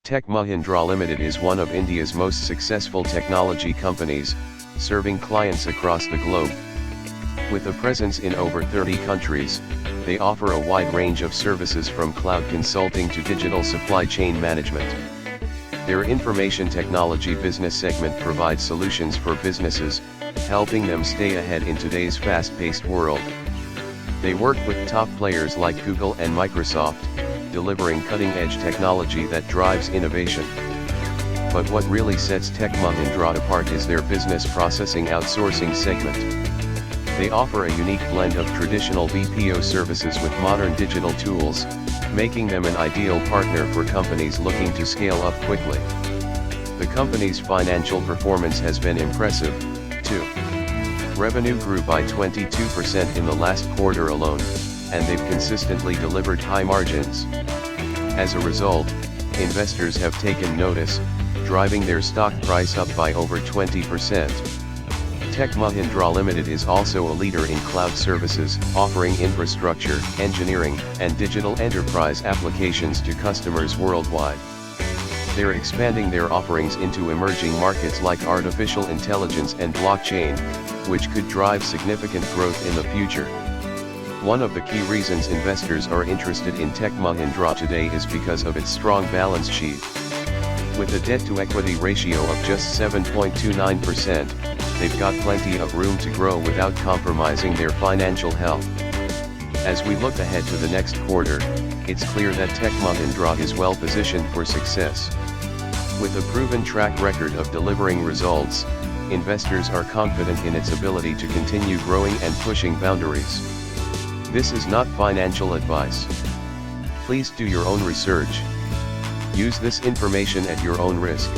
Tech Mahindra Limited is one of India's most successful technology companies, serving clients across the globe. With a presence in over 30 countries, they offer a wide range of services from cloud consulting to digital supply chain management. Their information technology business segment provides solutions for businesses, helping them stay ahead in today's fast-paced world. They work with top players like Google and Microsoft, delivering cutting-edge technology that drives innovation. But what really sets Tech Mahindra apart is their Business Processing Outsourcing segment. They offer a unique blend of traditional BPO services with modern digital tools, making them an ideal partner for companies looking to scale up quickly. The company's financial performance has been impressive, too. Revenue grew by 22% in the last quarter alone, and they've consistently delivered high margins. As a result, investors have taken notice, driving their stock price up by over 20%. Tech Mahindra Limited is also a leader in cloud services, offering infrastructure, engineering, and digital enterprise applications to customers worldwide. They're expanding their offerings into emerging markets like artificial intelligence and blockchain, which could drive significant growth in the future. One of the key reasons investors are interested in Tech Mahindra today is because of its strong balance sheet. With a debt-to-equity ratio of just 7.29%, they've got plenty of room to grow without compromising their financial health. As we look ahead to the next quarter, it's clear that Tech Mahindra is well positioned for success. With a proven track record of delivering results, investors are confident in its ability to continue growing and pushing boundaries. This is not financial advice. Please do your own research. Use this information at your own risk.